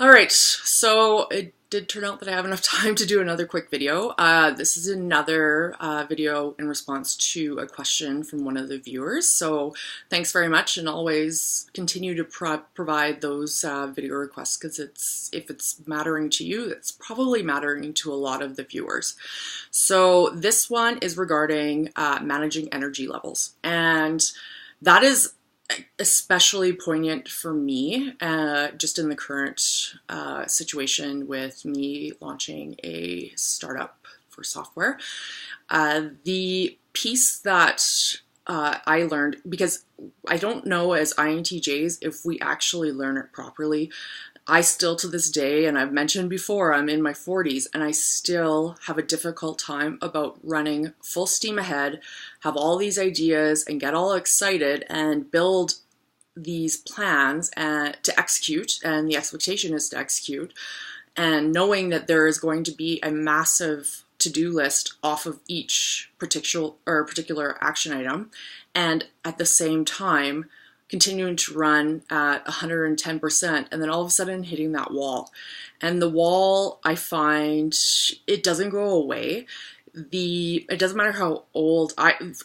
All right, so it did turn out that I have enough time to do another quick video. This is another video in response to a question from one of the viewers. So thanks very much, and always continue to provide those video requests, because if it's mattering to you, it's probably mattering to a lot of the viewers. So this one is regarding managing energy levels, and that is especially poignant for me, just in the current situation with me launching a startup for software. The piece that I learned, because I don't know as INTJs if we actually learn it properly. I still to this day, and I've mentioned before, I'm in my 40s and I still have a difficult time about running full steam ahead, have all these ideas and get all excited and build these plans to execute, and the expectation is to execute, and knowing that there is going to be a massive to-do list off of each particular action item, and at the same time continuing to run at 110%, and then all of a sudden hitting that wall. And the wall, I find, it doesn't go away. It doesn't matter how old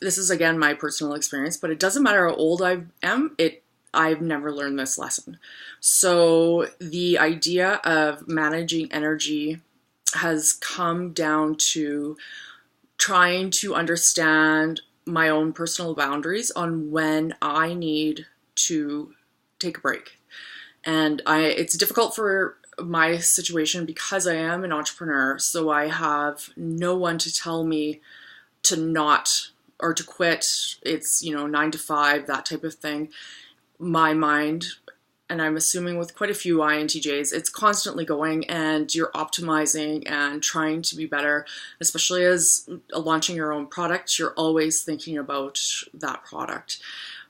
this is again my personal experience, but it doesn't matter how old I am, I've never learned this lesson. So the idea of managing energy has come down to trying to understand my own personal boundaries on when I need to take a break. And it's difficult for my situation because I am an entrepreneur, so I have no one to tell me to not, or to quit. It's, 9 to 5, that type of thing. My mind, and I'm assuming with quite a few INTJs, it's constantly going, and you're optimizing and trying to be better, especially as launching your own product. You're always thinking about that product.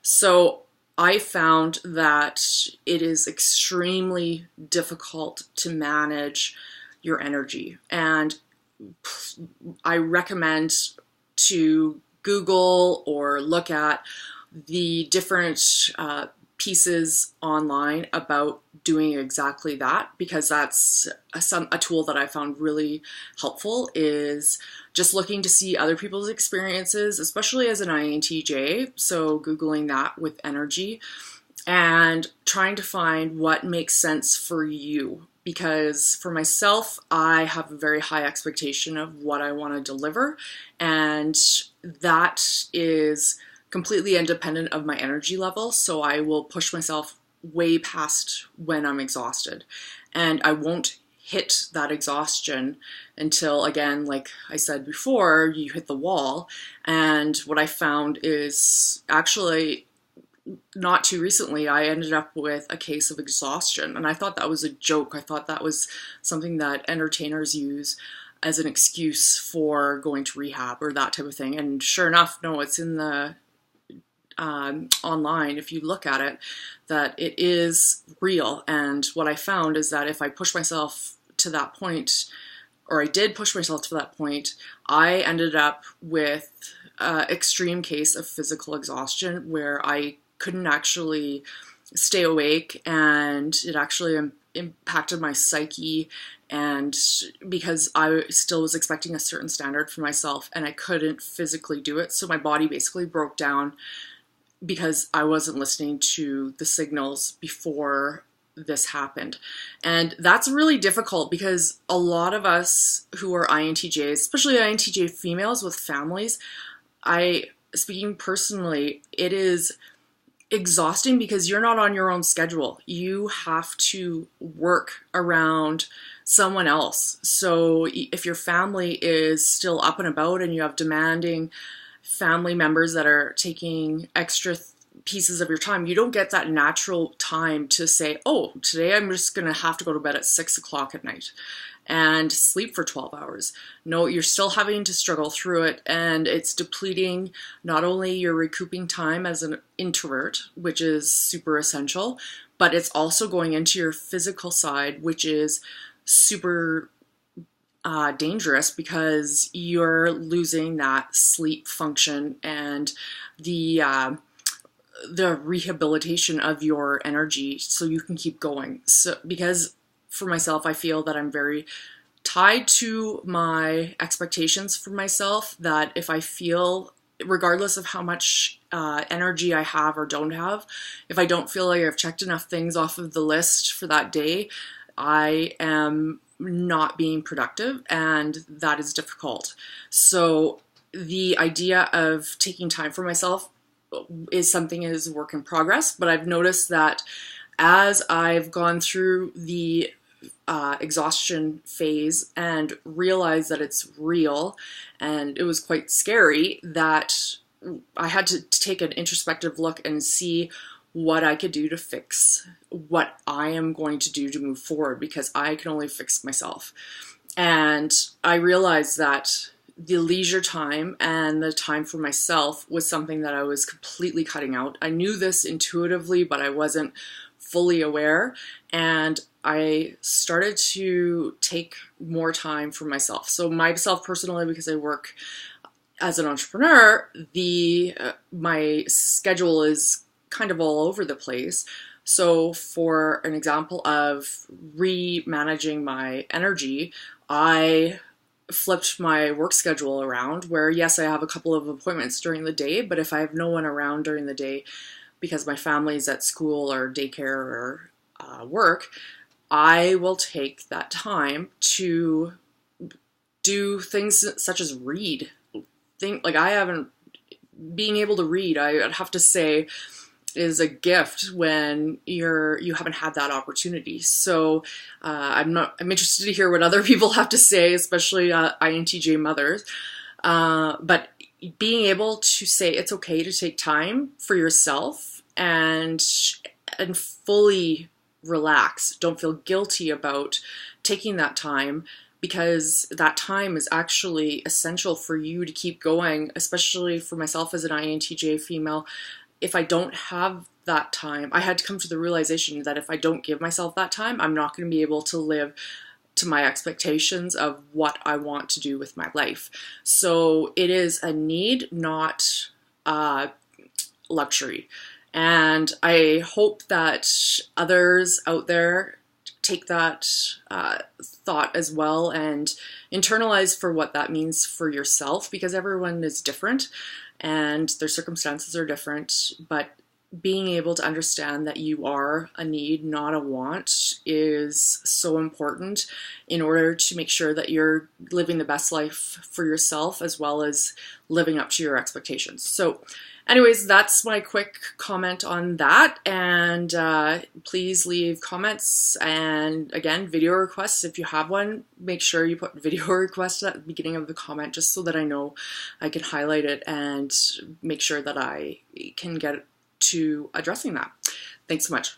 So I found that it is extremely difficult to manage your energy, and I recommend to Google or look at the different pieces online about doing exactly that, because that's a tool that I found really helpful, is just looking to see other people's experiences, especially as an INTJ, so Googling that with energy and trying to find what makes sense for you. Because for myself, I have a very high expectation of what I want to deliver, and that is completely independent of my energy level, so I will push myself way past when I'm exhausted. And I won't hit that exhaustion until, again, like I said before, you hit the wall. And what I found is, actually, not too recently, I ended up with a case of exhaustion, and I thought that was a joke. I thought that was something that entertainers use as an excuse for going to rehab or that type of thing. And sure enough, no, it's in the online, if you look at it, that it is real. And what I found is that if I push myself to that point, or I did push myself to that point, I ended up with an extreme case of physical exhaustion where I couldn't actually stay awake, and it actually impacted my psyche, and because I still was expecting a certain standard for myself and I couldn't physically do it, so my body basically broke down because I wasn't listening to the signals before this happened. And that's really difficult, because a lot of us who are INTJs, especially INTJ females with families, speaking personally, it is exhausting because you're not on your own schedule. You have to work around someone else. So if your family is still up and about and you have demanding family members that are taking extra pieces of your time, you don't get that natural time to say, oh, today I'm just gonna have to go to bed at 6 o'clock at night and sleep for 12 hours. No, you're still having to struggle through it, and it's depleting not only your recouping time as an introvert, which is super essential, but it's also going into your physical side, which is super dangerous, because you're losing that sleep function and the rehabilitation of your energy so you can keep going. So because for myself, I feel that I'm very tied to my expectations for myself, that if I feel, regardless of how much energy I have or don't have, if I don't feel like I've checked enough things off of the list for that day, I am not being productive, and that is difficult. So the idea of taking time for myself is something that is a work in progress, but I've noticed that as I've gone through the exhaustion phase and realized that it's real, and it was quite scary, that I had to take an introspective look and see what I could do to fix what I am going to do to move forward, because I can only fix myself. And I realized that the leisure time and the time for myself was something that I was completely cutting out. I knew this intuitively, but I wasn't fully aware, and I started to take more time for myself. So myself personally, because I work as an entrepreneur, my schedule is kind of all over the place. So for an example of re-managing my energy, I flipped my work schedule around, where yes, I have a couple of appointments during the day, but if I have no one around during the day because my family's at school or daycare or work, I will take that time to do things such as read. Being able to read, I'd have to say, is a gift when you haven't had that opportunity. So I'm interested to hear what other people have to say, especially INTJ mothers. But being able to say it's okay to take time for yourself and fully relax. Don't feel guilty about taking that time, because that time is actually essential for you to keep going, especially for myself as an INTJ female. If I don't have that time, I had to come to the realization that if I don't give myself that time, I'm not going to be able to live to my expectations of what I want to do with my life. So it is a need, not luxury. And I hope that others out there take that thought as well and internalize for what that means for yourself, because everyone is different and their circumstances are different. But being able to understand that you are a need, not a want, is so important in order to make sure that you're living the best life for yourself as well as living up to your expectations. So anyways, that's my quick comment on that, and please leave comments, and again, video requests. If you have one, make sure you put video request at the beginning of the comment, just so that I know I can highlight it and make sure that I can get to addressing that. Thanks so much.